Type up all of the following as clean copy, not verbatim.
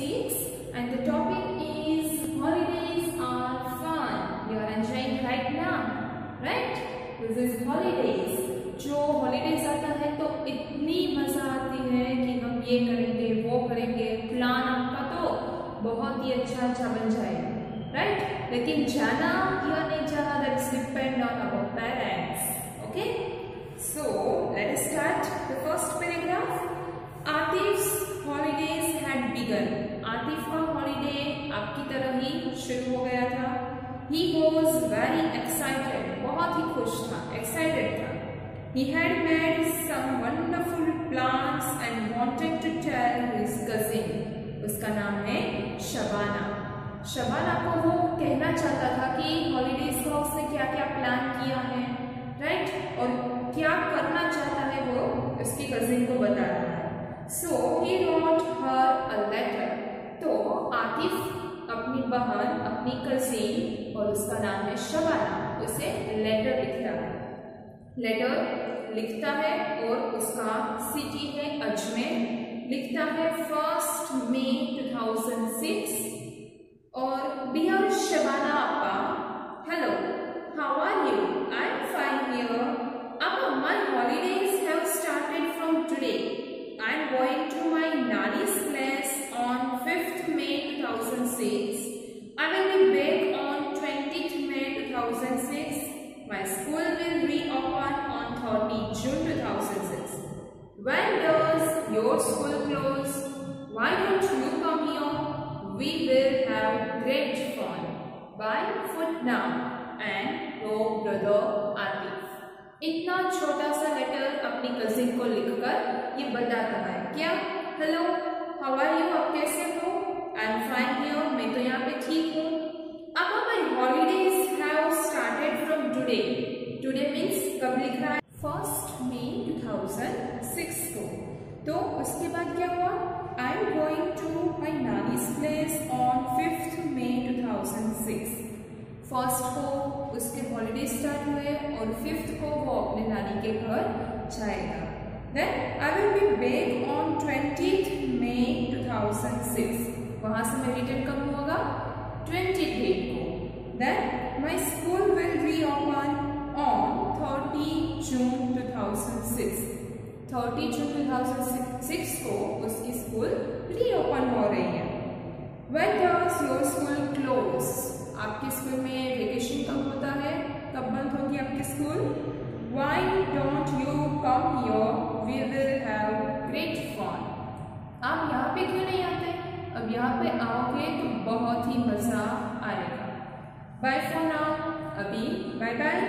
6 and the topic is holidays are fun. You are enjoying right now, right? This is holidays. जो holidays आता है तो इतनी मजा आती है कि हम ये करेंगे वो करेंगे, प्लान आपका तो बहुत ही अच्छा बन जाएगा, राइट? लेकिन जाना या नहीं जाना that's depend on our parents. Okay, so let us start the first paragraph. Atif's holidays had begun. Atif का हॉलीडे आपकी तरह ही शुरू हो गया था. He was very excited. बहुत ही खुश था, एक्साइटेड था. He had made some wonderful plans and wanted to tell his cousin. उसका नाम है शबाना. शबाना को वो कहना चाहता था कि हॉलीडेज का उसने क्या क्या प्लान किया है, राइट? और क्या करना चाहता है वो उसकी कजिन को बता रहा है. So he wrote her a letter. तो आतिफ अपनी बहन, अपनी कजिन और उसका नाम है शबाना, उसे लेटर लिखता है. लेटर लिखता है और उसका सिटी है अजमेर. लिखता है 1 मई 2006 और डियर शबाना आपा, hello, how are you? I am fine here. आपा, my holidays have started from today. I am going to my नानी's place on 5th May 2006. I will be back on 20th May 2006. My school will reopen on 30 June 2006. When does your school close? Why don't you come here? We will have great fun. Bye for now. And your brother Atif. इतना छोटा सा letter अपनी cousin को लिखकर ये बताता है क्या? Hello, how are you? आप कैसे हो? I am fine here. मैं तो यहाँ पे ठीक हूँ. अब my holidays have started from today. Today means कब लिख रहा है? 1 मई 2006 को. तो उसके बाद क्या हुआ? I am going to my नानी's place on 5th May 2006. First को उसके हॉलीडे स्टार्ट हुए और 5th को वो अपने नानी के घर जाएगा. Then I will be back on 20th May 2006. वहां से मैं रिटर्न कब होगा? 23 को. Then my school will reopen on 30 June 2006. 30 June 2006 को उसकी स्कूल रीओपन हो रही है. When does your school close? आपके स्कूल में वेकेशन कब होता है? कब बंद होगी आपकी school? Why don't you come here? We will have great fun. आप यहाँ पे क्यों नहीं आते? अब यहाँ पे आओगे तो बहुत ही मजा आएगा. Bye for now. अभी bye bye.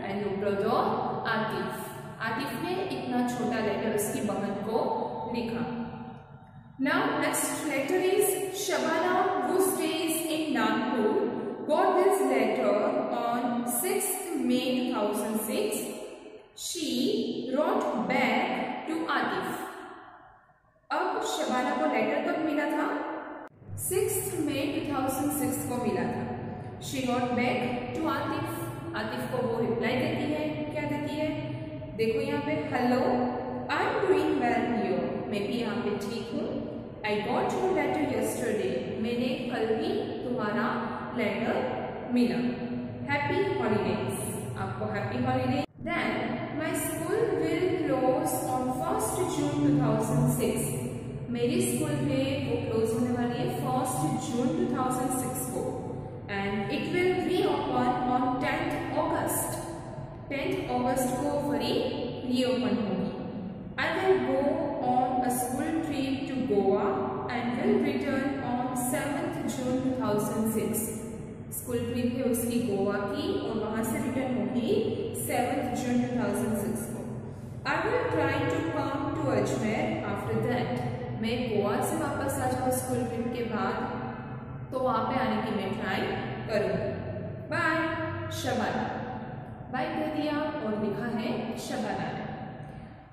And your brother Atif. Atif ने इतना छोटा लेटर उसकी बहन को लिखा. Now next letter is Shabana who stays in Nagpur got this letter on 6th May 2006. She wrote back to Atif. अब शबाना को लेटर कब मिला था? 6th May 2006 को मिला था. She wrote back to Atif. Atif को वो रिप्लाई देती है. क्या देती है? देखो यहाँ पे, hello, I am doing well here. मैं भी यहाँ पे ठीक हूँ. I got your letter yesterday. मैंने कल ही तुम्हारा लेटर मिला. Happy holidays. आपको happy holidays. Then my school will close on 1st June 2006. मेरी स्कूल में वो क्लोज होने वाली है 1st June 2006 को. And it will reopen on 10th August. 10th August को फिर reopen होगी. I will go on a school trip to Goa and will return on 7th June 2006. School trip है उसकी गोवा की और वहां से रिटर्न होगी 7th June 2006 को. I will try to come to Ajmer after that. मैं गोवा से वापस आ जाऊँ स्कूल ट्रिप के बाद तो वहां पे आने की मैं ट्राई करूंगी. बाय शबाना. बाय कह दिया और लिखा है शबाना ने.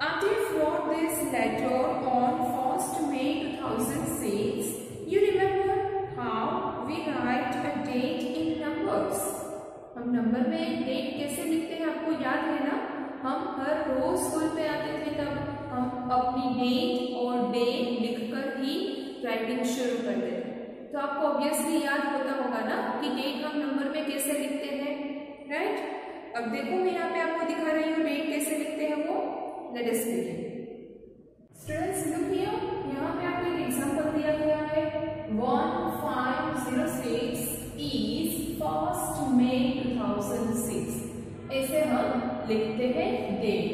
Atif wrote this letter on 1st May 2006. You remember how we write a date in numbers? हम नंबर में डेट कैसे लिखते हैं आपको याद है ना? हम हर रोज स्कूल पे आते थे तब हम अपनी डेट और डे लिखकर ही राइट राइटिंग शुरू कर देते हैं। तो आपको ऑब्वियसली याद होता होगा ना कि डेट हम नंबर में कैसे लिखते हैं, राइट। अब देखो मैं यहाँ पे आपको दिखा रही हूँ डेट कैसे लिखते हैं वो। Let us begin. Students look here, यहाँ पे आपको एक एग्जांपल दिया गया है 1506 इज 1 मई 2006। ऐसे हम लिखते हैं date.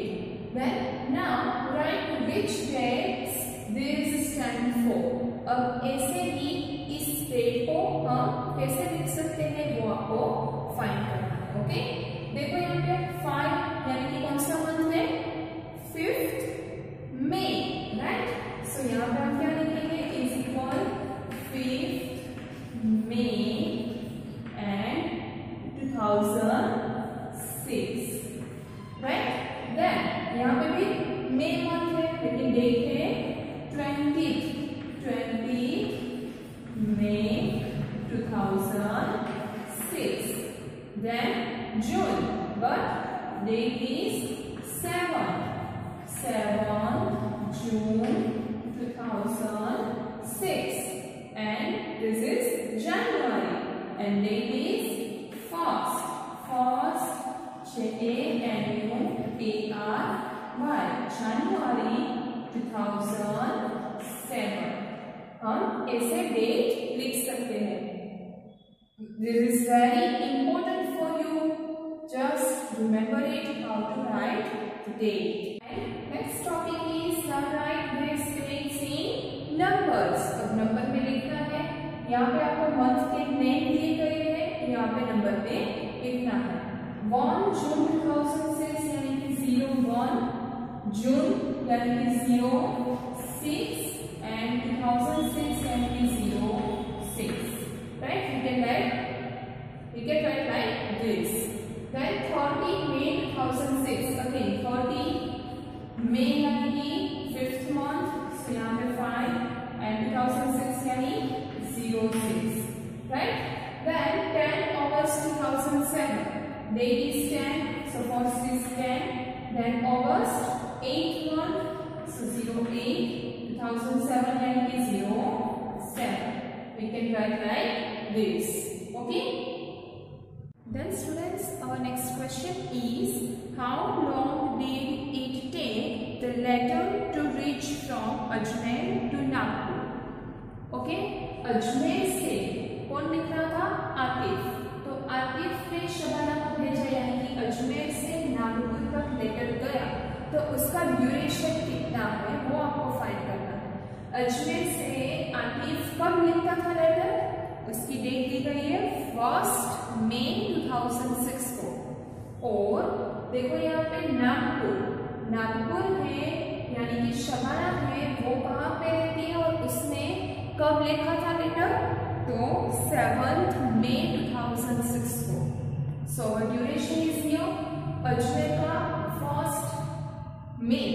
Then now write which dates this stand for। अब ऐसे ही इस डेट को हम कैसे लिख सकते हैं वो आपको फाइंड करना है। ओके, देखो यहाँ पे 5 यानी कि कौन सा मंथ है, 5th मई, राइट। सो यहाँ पे हम क्या लिखेंगे, is equal 5th May and 2006, right. Then यहाँ पे भी मई मंथ है लेकिन डेट है 20 मई 2006। Then June, but date is 7 June 2006 and this is January and date is 1st January, January 2007। हम ऐसे डेट लिख सकते हैं। This is very important for you. Just remember it how to write the date. And next topic is now write these dates in numbers। अब number में लिखना है। यहाँ पे आपको मंथ के नेम दिए गए हैं, यहाँ पे नंबर में लिखना है। 1 जून 2006 यानी कि 01, जून यानी कि 06 and 2006 यानी कि 06, right? You can write like this. Then 30 May 2006, again 30 May यानी कि 5th month, so यहाँ पे 5 and 2006 यानी 06, right? Then 10 August 2007, date is 10, so first is 10. Then August 8th month, so 08 2007 यानी कि 07. We can write like this. Okay. Then students, our next question is how long did it take the letter to reach from Ajmer to Nagpur? Okay, Ajmer से कौन लिख रहा था, आतिफ। तो आतिफ ने शबाना को भेजा यानी कि अजमेर से नागपुर तक लेटर गया, तो उसका ड्यूरेशन कितना है वो आपको फाइंड करना है। अजमेर से आतिफ कब लिखता था लेटर, उसकी डेट दी गई है 1 मई 2006 को। और देखो यहाँ पे नागपुर है यानी कि शबाना है वो कहाँ पे रहती है और उसने कब लिखा था लेटर, तो 7 मई 2006 को। सो ड्यूरेशन इज हियर, अजमेर का 1 मई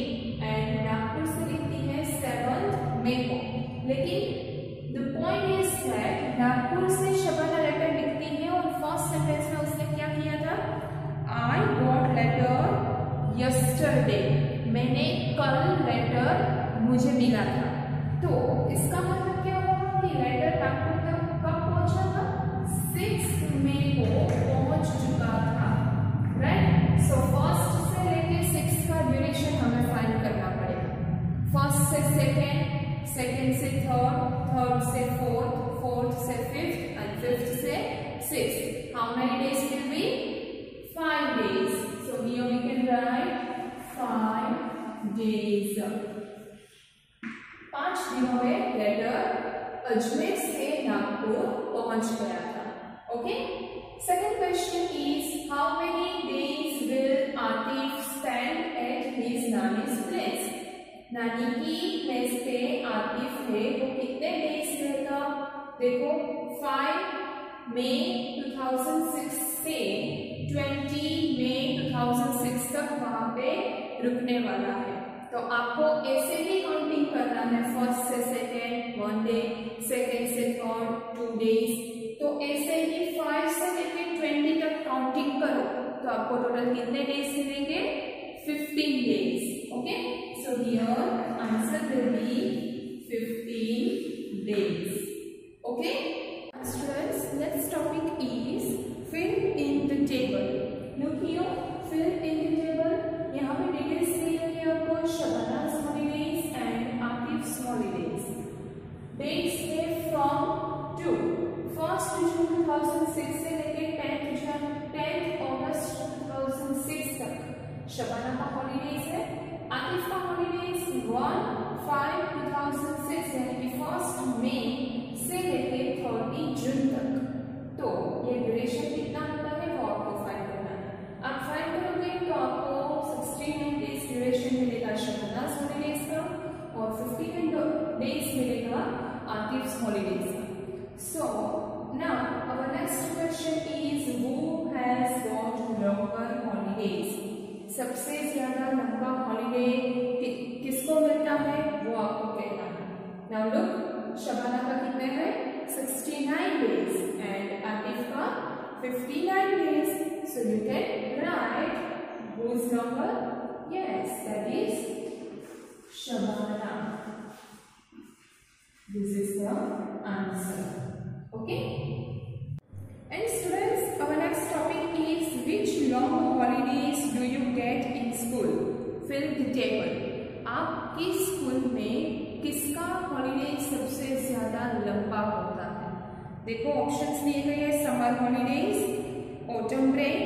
एंड नागपुर से लिखती है 7 मई को। लेकिन the point is that Nagpur से शबाना लेटर लिखती है और फर्स्ट सेंटेंस में उसने क्या किया था, आई गॉट लेटर यस्टरडे, मैंने कल लेटर मुझे मिला था। तो इसका मतलब क्या हुआ कि लेटर नागपुर तक कब पहुंचा था, 6 मई को पहुंच चुका था, राइट। सो फर्स्ट से लेके 6 का ड्यूरेशन हमें फाइंड करना पड़ेगा। फर्स्ट से सेकेंड, सेकेंड से थर्ड, थर्ड से फोर्थ, फोर्थ से फिफ्थ एंड फिफ्थ से sixth. How many days will be, 5 days। So here we can write 5 days। 5 दिनों में लेटर अजमेर से नागपुर पहुंच गया था। Okay, second question is how many days will Atif spend at his nannies place. नानी की प्लेस पे आतिफ है वो कितने डेज रहेगा, देखो 5 मई 2006 से 20 मई 2006 तक वहां पे रुकने वाला है। तो आपको ऐसे भी काउंटिंग करना है, फर्स्ट से सेकेंड 1 डे, सेकेंड से थर्ड 2 days। तो ऐसे ही 5 से लेके 20 तक काउंटिंग करो तो आपको टोटल कितने डेज मिलेंगे, 15 days। Okay, so here answer will be 15 days। Days मिलेगा आतिफ्स हॉलीडेज का। So now our next question is who has got longer holidays. सबसे ज्यादा लंबा हॉलीडे किसको मिलता है वो आपको कहना है। नाउ लुक, शबाना का कितने हैं 69 डेज एंड आतिफ का 59 days. So you can write whose number? Yes, that is Shabana. This is the answer. Okay. And students, our next topic is which long holidays do you get in school? Fill the table. आपकी school में किसका holiday सबसे ज्यादा लंबा होता है? देखो options दिए गए हैं, summer holidays, autumn break,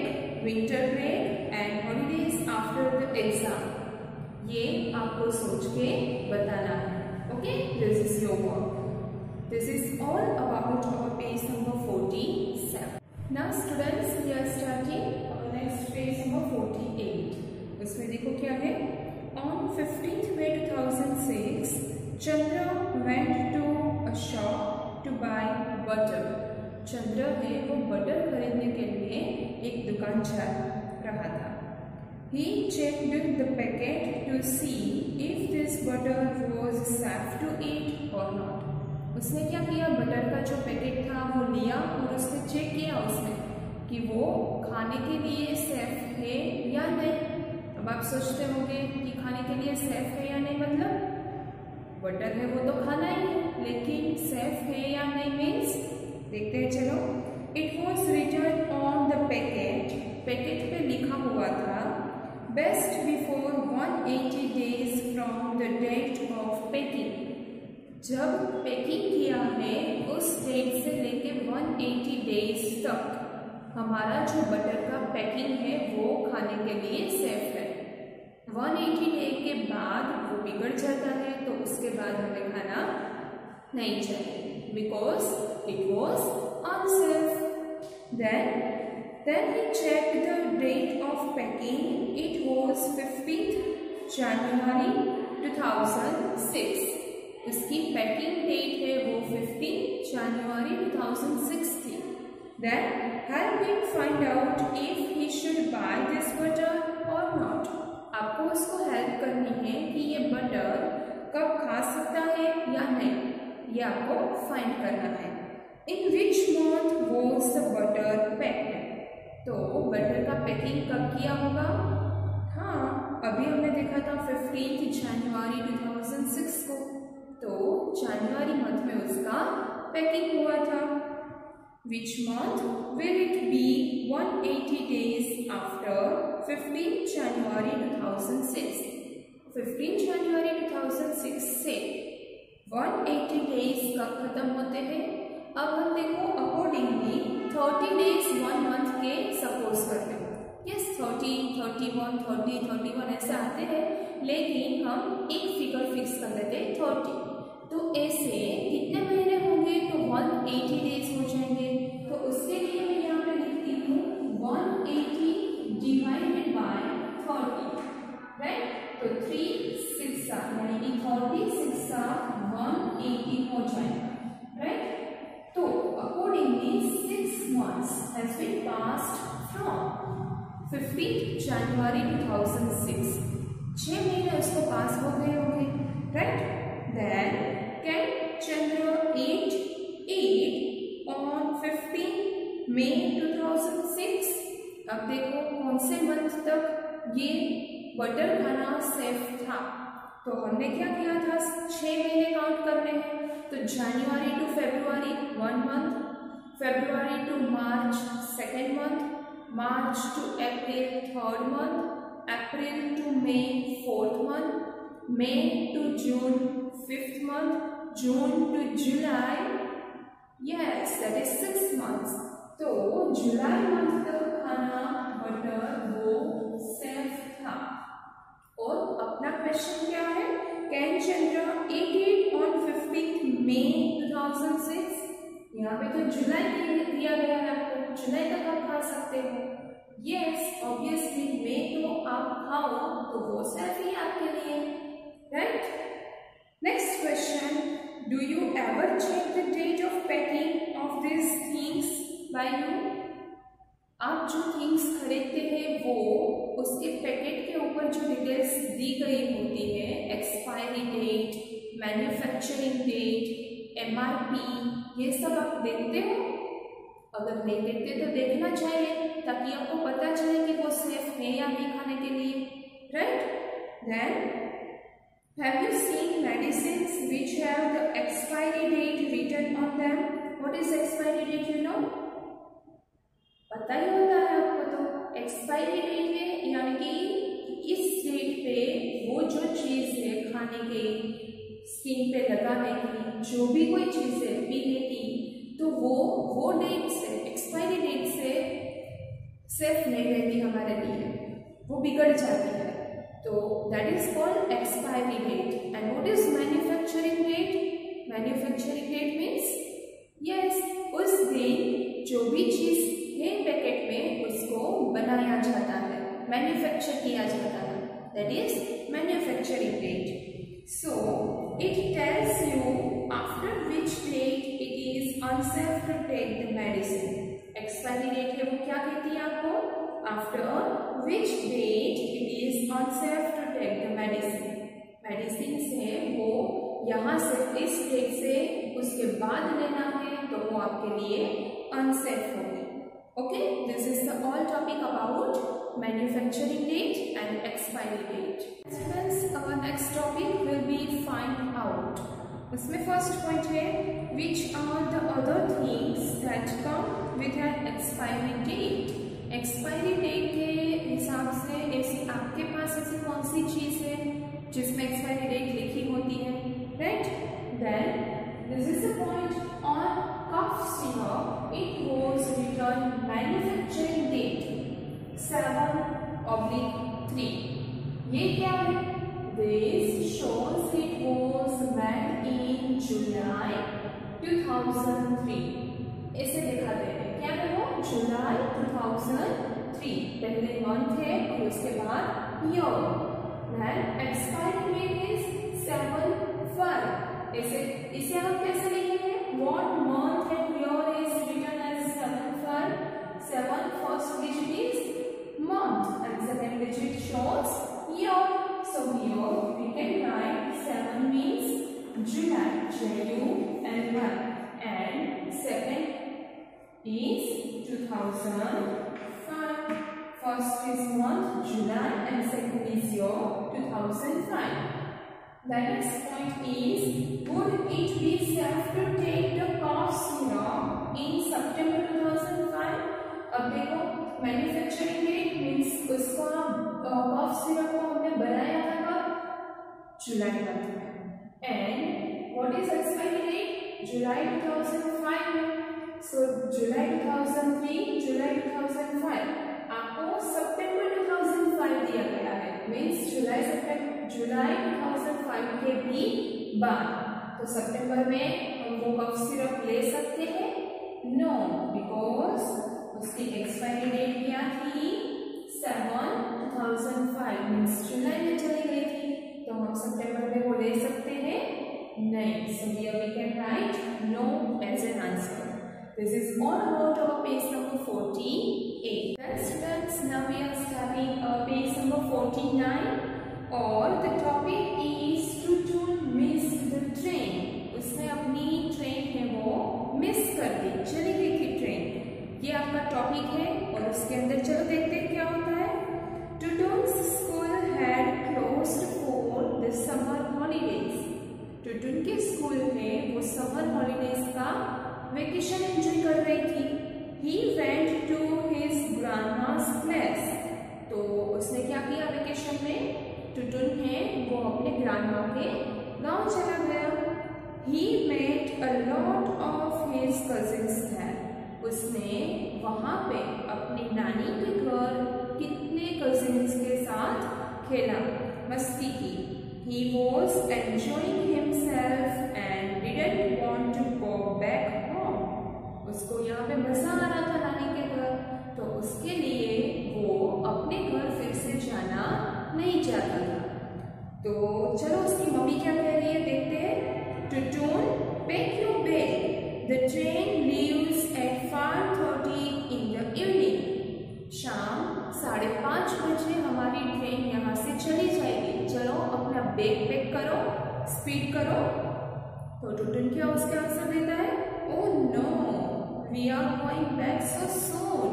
winter break and holidays after the exam. ये आपको सोच के बताना है। Okay, this is your work. This is all about our page number 47। Now students, we are starting our next page number 48। उसमें देखो क्या है, on 15th May 2006 Chandra went to a shop to buy butter. Chandra है वो butter खरीदने के लिए एक दुकान जा रहा था। He checked the packet to see if this butter was safe to eat or not. उसने क्या किया, बटर का जो पैकेट था वो लिया और उसने चेक किया उसमें कि वो खाने के लिए सेफ है या नहीं। अब आप सोचते होंगे कि खाने के लिए सेफ है या नहीं, मतलब बटर है वो तो खाना ही है, लेकिन सेफ है या नहीं मीन्स देखते हैं चलो। It was written on the packet, packet पे लिखा हुआ था best before 180 days from the date of packing. जब पैकिंग किया है उस डेट से लेके 180 days तक हमारा जो बटर का पैकिंग है वो खाने के लिए सेफ है। 180 डे के बाद वो बिगड़ जाता है तो उसके बाद हमें खाना नहीं चाहिए, because it was unsafe. Then he checked the date of packing. It was 15th January 2006. उसकी पैकिंग डेट है वो 15 जनवरी 2006 थी। Then help him find out if he should buy this butter or not. आपको उसको हेल्प करनी है कि ये बटर कब खा सकता है या नहीं, ये आपको फाइंड करना है। In which month was the butter packed? तो बटर का पैकिंग कब किया होगा? हाँ, अभी हमने देखा था 15 जनवरी 2006 को, तो जनवरी मंथ में उसका पैकिंग हुआ था। Which month will it be 180 days after 15 January 2006? 15 जनवरी 2006 से 180 डेज कब खत्म होते हैं? अब हम देखो अकॉर्डिंगली 30 डेज 1 मंथ के सपोज करते हैं। यस, 30, 31, 30, 31 ऐसे आते हैं, लेकिन हम एक फिगर फिक्स कर लेते हैं 30। तो ऐसे कितने महीने होंगे? तो 180 डेज हो जाएंगे। तो उसके लिए मैं यहाँ पे लिखती हूँ 180 डिवाइडेड बाय 30, राइट? तो 3 6 यानी कि 30 6 180 हो जाएगा, राइट? तो accordingly 6 months has been passed from 15 जनवरी 2006। 6 महीने उसको पास हो गए होंगे, right? Then can Chandra eat on 15 May 2006? अब देखो कौन से मंथ तक ये बटर खाना सेफ था। तो हमने क्या किया था, 6 महीने काउंट करने हैं। तो January to February 1 month, February to March 2nd month, March to April 3rd month, April to May 4th month, May to June 5th month, June to July, yes, that is 6 months. तो जुलाई month तक खाना butter वो safe था। और अपना question क्या है, can Chandra eat it on 15th May 2006? यहाँ पे तो जुलाई दिया गया है आपको, जुलाई तक आप खा सकते हो। यस, ऑब्वियसली मे तो आप खाओ तो वो सेफ ही आपके लिए, right? Next question, you ever check the date of packing of these things by you? आप जो थिंग्स खरीदते हैं वो उसके पैकेट के ऊपर जो डिटेल्स दी गई होती है, expiry date, manufacturing date, MRP, ये सब आप देखते हो? अगर नहीं देखते तो देखना चाहिए ताकि आपको पता चले कि वो सेफ है या नहीं खाने के लिए, right? Then have you seen medicines which have the expiry date written on them? What is expiry date, you know? पता ही होता है आपको। तो एक्सपायरी डेट है यानी कि इस डेट पे वो जो चीज़ है खाने के, स्किन पे लगाने की, जो भी कोई चीज़ है पीने की, तो वो डेट से, एक्सपायरी डेट से सेफ नहीं रहती हमारे लिए, वो बिगड़ जाती है। तो that is called expiry date. And what is manufacturing date? Manufacturing date means yes, उस दिन जो भी चीज़ है पैकेट में उसको बनाया जाता है, मैन्युफैक्चर किया जाता है, that is manufacturing date. So it tells you after which date it is unsafe to take the medicine. Expiry date है वो क्या कहती है आपको? After which date it is unsafe to take the medicine. Medicine है वो यहाँ से इस डेट से उसके बाद लेना है तो वो आपके लिए अनसेफ होगी। Okay, this is the all topic about manufacturing date and expiry date. Students, our next topic will be find out. उसमें first point है which are the other things that come with an expiry date. Expiry date के हिसाब से ऐसी आपके पास ऐसी कौन सी चीज़ है जिसमें expiry date लिखी होती है, right? Then this is the point on cough syrup. It was written manufacturing date 7/3. ये क्या है? This shows it was made in July 2003. ऐसे दिखाते हैं, क्या है वो? जुलाई 2003 पहले मंथ है और उसके बाद year. Then expiry date is 7/5. इसे हम कैसे लिखेंगे? What month and year is written as 7/5? 7 first digit is month and second digit shows year. So here we can write 7 means July, J-U-L-Y, and second is 2005. First is month July and second is year 2005. The next point is, would it be safe to take the cough syrup in September 2005? अब देखो manufacturing date means उसका cough syrup को हमने बनाया था कब? जुलाई month में। And what is expiry date? जुलाई 2005। सो जुलाई 2003, जुलाई 2005। आपको सितंबर 2005 दिया गया है, मीन्स जुलाई 2005 के भी बाद। तो सितंबर में हम वो कफ सिरप ले सकते हैं? नो, बिकॉज उसकी एक्सपायरी डेट क्या थी? 7/2005 मीन्स जुलाई में चली गई थी, तो हम सितंबर में वो ले सकते हैं? नहीं। So here we can write no as an answer. This is all about our page number 48. Then students, now we are starting page number 49. और the topic is to miss the train. उसने अपनी train है वो miss कर दी, चली गई थी train. ये आपका टॉपिक है और उसके अंदर चलो देखते हैं क्या होता है। Tutun's school had closed for the summer holidays. टुटुन के स्कूल में वो समर हॉलीडेज का वेकेशन एंजॉय कर रही थी। He went to his grandma's place. तो उसने क्या किया वेकेशन में? टुटुन है वो अपने ग्रैंडमा के गांव चला गया। He met a lot of his cousins there. उसने वहाँ पे अपनी नानी के घर कितने कजिन्स के साथ खेला, मस्ती की। He was enjoying himself and didn't want to go back home. उसको यहाँ पे मजा आ रहा था नानी के घर, तो उसके लिए वो अपने घर फिर से जाना नहीं चाहता था। तो चलो उसकी मम्मी क्या कह रही है देखते हैं। टुटुन, pay train leaves eight 5:30 in the evening. शाम 5:30 बजे हमारी ट्रेन यहाँ से चली जाएगी। चलो अपना बैग पैक करो, स्पीड करो। तो टुटुन क्या उसके आंसर देता है, oh no we are going back so soon.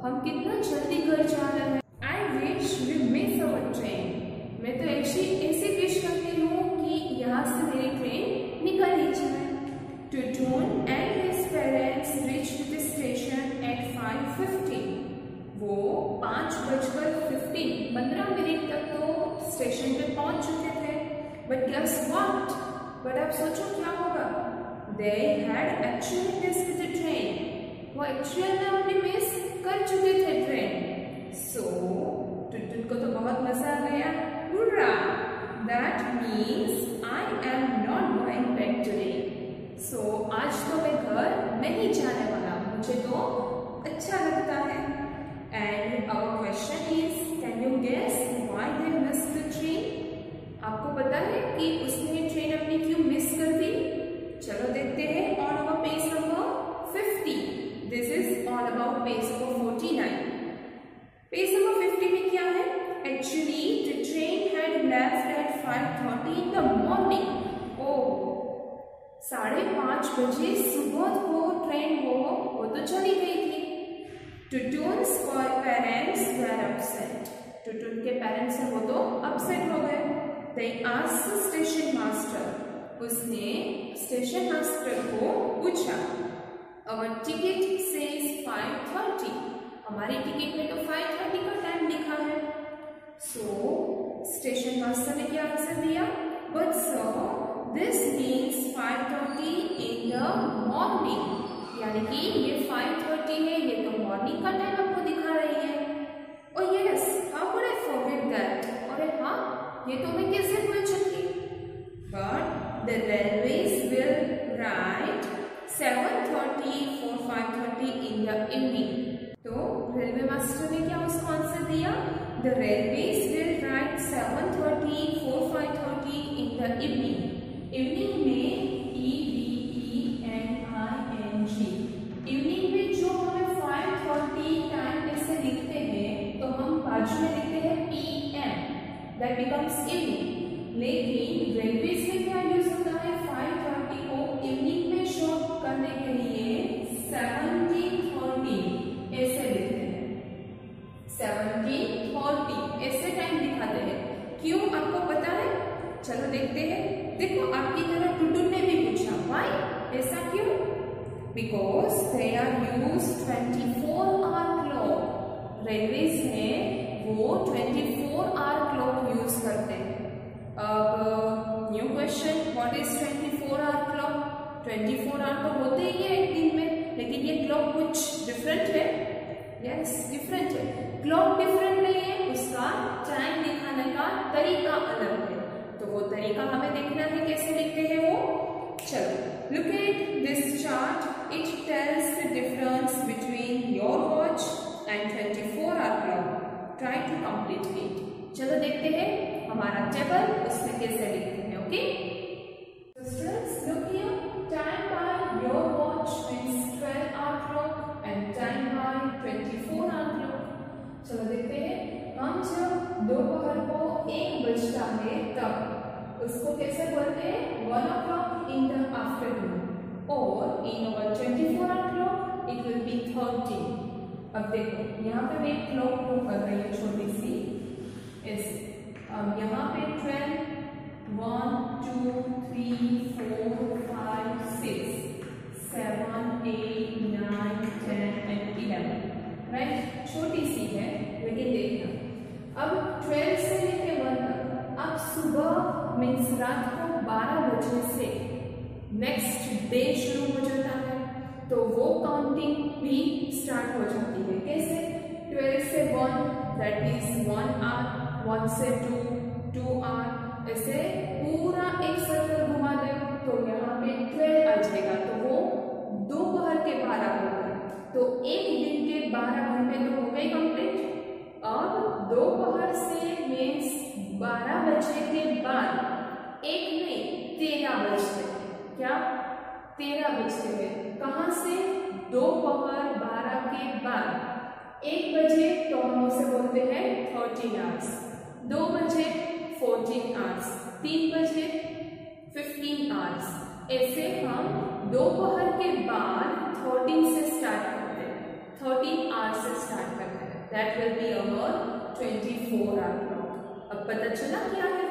हम कितना जल्दी घर जा रहे हैं। I wish we miss our train. मैं तो ऐसी विश करती हूँ कि यहाँ से मेरी ट्रेन निकल ही जाए। Tutun and his parents reached the station at 5:15। वो 5:15 तक तो स्टेशन पे पहुंच चुके थे। बट गेस व्हाट, बट आप सोचो क्या होगा। They had actually missed the train. वो एक्चुअल में अपने मिस कर चुके थे ट्रेन। सो टुटुन को तो बहुत मजा आ गया। Hurrah, that means I am not going back today. So आज तो मैं घर नहीं जाने वाला, मुझे तो अच्छा लगता है। And our question is, can you guess why they missed the train? आपको पता है कि उसने ट्रेन अपनी क्यों मिस कर दी? चलो देखते हैं on our page number 50। This is all about page number 49। Page number 50 में क्या है? Actually the train had left at 5:30 in the morning. Oh, 5:30 बजे सुबह को ट्रेन वो तो चली गई थी। टुटुन्स पेरेंट्स वर अपसेट। टुटुन के पेरेंट्स हैं वो तो अपसेट हो गए। They asked the station master. उसने स्टेशन मास्टर को पूछा, Our ticket says 5:30. हमारी टिकट में तो 5:30 का टाइम लिखा है। So स्टेशन मास्टर ने क्या आंसर दिया? But sir, this means 5:30 in the morning. यानी कि ये 5:30 है, ये तो मॉर्निंग का टाइम आपको दिखा रही है। Oh yes, how could I forget that? अरे हाँ, ये तो मैं कैसे भूल सकती। But the railways will write 7:30 for 5:30 in the evening. तो रेलवे मास्टर ने क्या उसको आंसर दिया? The railways will write 7:30 for 5:30 in the evening. Evening में EVENING। इवनिंग में जो हमें 5:30 टाइम ऐसे लिखते हैं तो हम बाजू में लिखते हैं PM, that becomes evening। लेकिन रेलवेज में क्या यूज होता है? 5:30 को इवनिंग में शो करने के लिए 17:30 ऐसे लिखते हैं। 17:30 ऐसे टाइम दिखाते हैं। क्यों, आपको पता है? चलो देखते हैं। देखो आपकी तरह टुटुन ने भी पूछा, व्हाई, ऐसा क्यों? Because they are use 24-hour clock. Railways में वो 24-hour क्लॉक यूज करते हैं। अब new question, what is 24-hour clock? 24 hour तो होते ही है एक दिन में, लेकिन ये क्लॉक कुछ डिफरेंट है। यस, डिफरेंट है। क्लॉक डिफरेंट नहीं है, उसका टाइम दिखाने का तरीका अलग है। तो वो तरीका हमें देखना है, कैसे लिखते हैं वो। चलो look at this chart, it tells the difference between your watch and 24-hour clock. Try to complete it. चलो देखते हैं हमारा टेबल, उसमें कैसे लिखते हैं। Okay students, look here, time by your watch means 12-hour clock and time by 24-hour clock. चलो देखते हैं, हम जब दोपहर को 1 बजता है तब उसको कैसे बोलते हैं? 1 o'clock in the afternoon, और in our 24-hour clock it will be 13। अब देखो यहाँ पे मैं एक क्लॉक ड्रॉ कर रही हूँ छोटी सी ऐसे। अब यहाँ पे 12, 1, 2, 3, 4, 5, 6, 7, 8, 9, 10 and 11, राइट? छोटी सी है, लेकिन देखना अब 12 से लेके 1 तक। अब सुबह मीन्स रात को 12 बजे से नेक्स्ट डे शुरू हो जाता है, तो वो काउंटिंग भी स्टार्ट हो जाती है। कैसे? 12 से 1 दैट इज 1 आवर, 1 से 2, 2 आवर, ऐसे पूरा एक सर्कल घुमा दे तो यहाँ पे 12 आ जाएगा, तो वो दोपहर के 12 हो गए। तो एक दिन के 12 घंटे तो हो गए कंप्लीट। अब दोपहर से मीन्स 12 बजे के बाद एक नहीं 13 बजते, क्या 13 बजते हुए। कहाँ से? दोपहर 12 के बाद। 1 बजे तो हम उसे बोलते हैं 13 आवर्स, 2 बजे 14 आवर्स, 3 बजे 15 आवर्स। ऐसे हम दोपहर के बाद 13 से स्टार्ट करते हैं, 13 आवर्स से स्टार्ट करते हैं। That will be our 24 hour clock. अब पता चला क्या है?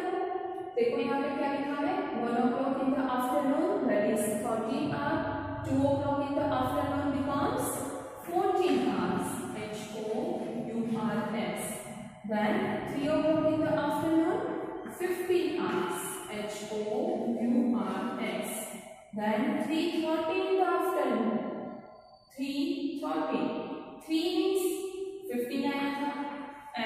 देखो यहाँ पे क्या लिखा है, 1 o'clock in the afternoon, that is 13 hours. 2 o'clock in the afternoon becomes 14 hours, HOURS. Then 3 o'clock in the afternoon, 15 hours, HOURS. Then 3:30 in the afternoon, 3:30. 3 means 59 था,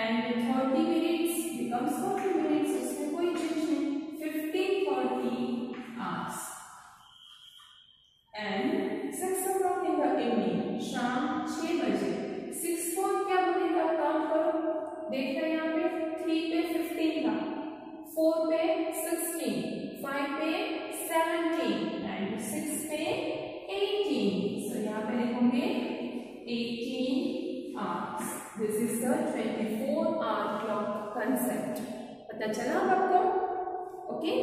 and 30 minutes becomes 40 minutes. इसमें कोई चेंज नहीं, 15:40 hours. And 6 o'clock in the evening, शाम 6 बजे। 6 को क्या बनेगा? Count करो, देख रहे हैं यहाँ पे 3 पे 15 था, 4 पे 16, 5 पे 17 and 6 पे 18. So यहाँ पे लिखोगे 18 hours. This is the 24-hour clock concept. पता चला आपको? Okay?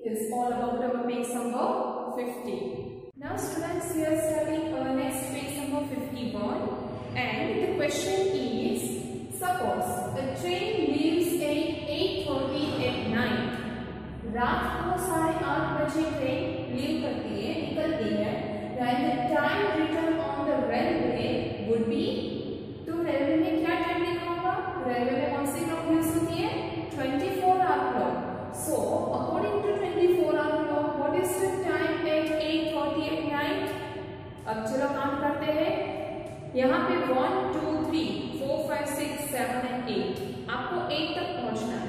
This is all about our page number 50. Now students, we are studying next page number 51, and the question is, suppose a train leaves at 8:30 at night. रात को 8:30 बजे train leave करती है, निकलती है। Then the time written on the railway would be, तो railway में क्या टाइम लिखा होगा? रेलवे में कौन सी क्लॉक यूज होती है? 24-hour clock. So according to 24-hour clock, what is the time at 8:30 at night? अब चलो काउंट करते हैं। यहाँ पे 1 2 3 4 5 6 7 and 8, आपको 8 तक पहुंचना है।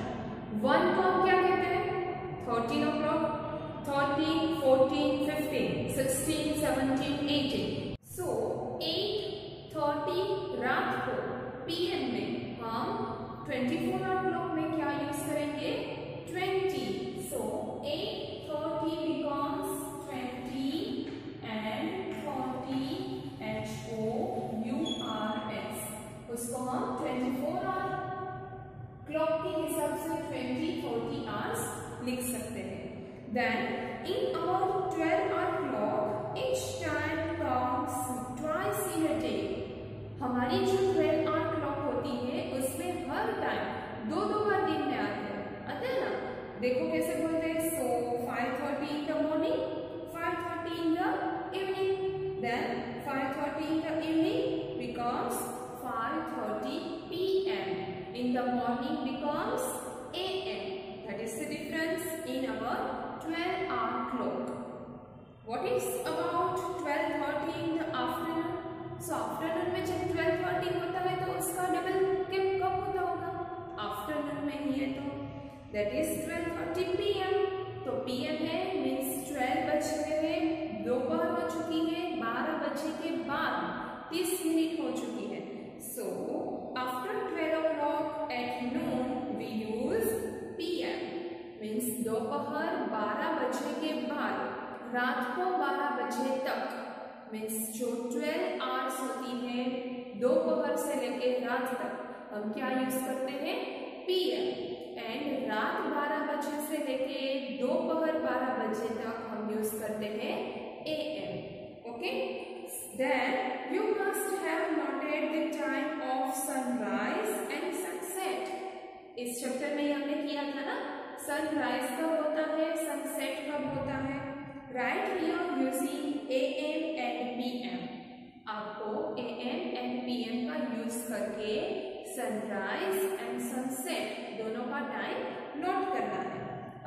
1 को हम क्या कहते हैं? 13 o'clock, 13, 14, 15, 16, 17, 18. So 8:30 रात को PM में हम 24-hour clock में क्या यूज करेंगे? 20. So 8:30 becomes 20 and 40, HOURS. उसको हम 24-hour क्लॉक के हिसाब से 20-40 hours लिख सकते हैं। Then in our 12-hour clock, each time counts twice in a day. हमारी जो 12-hour क्लॉक होती है उसमें हर टाइम 2-2 बार दिन में आते हैं ना। देखो कैसे बोलते हैं। So 5:30 in the morning, 5:30 in the evening, then 5:30 in the evening becomes 5:30 PM. In the morning becomes AM. That is the difference in our 12-hour clock. What is about 12:30 in the afternoon? So afternoon में जब 12:30 होता है तो उसका double कब होता होगा? Afternoon में ही है, तो that is 12:30 PM. तो PM है means 12 बज रहे हैं, दोपहर हो चुकी है, 12 बजे के बाद 30 मिनट हो चुकी है। So after 12 o'clock at noon we use PM, means दोपहर 12 बजे के बाद रात को 12 बजे तक, means जो 12 hours होती है दोपहर से लेके रात तक, हम क्या यूज करते हैं? PM. एंड रात 12 बजे से लेके दोपहर 12 बजे तक हम यूज करते हैं AM. Okay? Then you must have noted the time of sunrise and sunset. इस चैप्टर में हमने किया था ना, सनराइज कब होता है, सनसेट कब होता है। Right here using AM and PM. आपको AM and PM का यूज करके सनराइज एंड सनसेट दोनों का टाइम नोट करना है।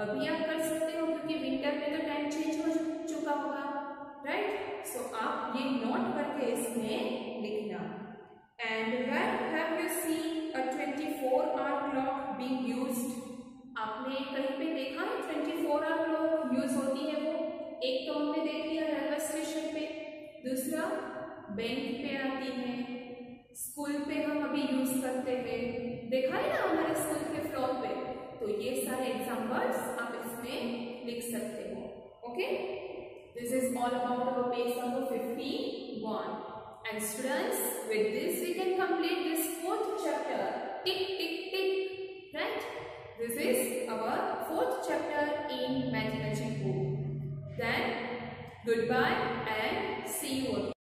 अभी आप कर सकते हो क्योंकि विंटर में तो टाइम चेंज हो चुका होगा, राइट? सो आप ये नोट करके इसमें लिखना। And where have you seen a 24-hour clock being used? आपने कहीं पे देखा है 24-hour क्लॉक यूज होती है? वो एक तो हमने देख लिया रेलवे स्टेशन पे, दूसरा बैंक पे आती है, स्कूल पे हम अभी यूज करते हैं, देखा है ना हमारे स्कूल के फ्लोर पे। तो ये सारे एग्जांपल्स आप इसमें लिख सकते हो। Okay, This is all about our page number 51. And students, with this we can complete this 4th chapter. Tick, tick, tick. Right? This is our 4th chapter in Mathology book. Then, goodbye and see you again.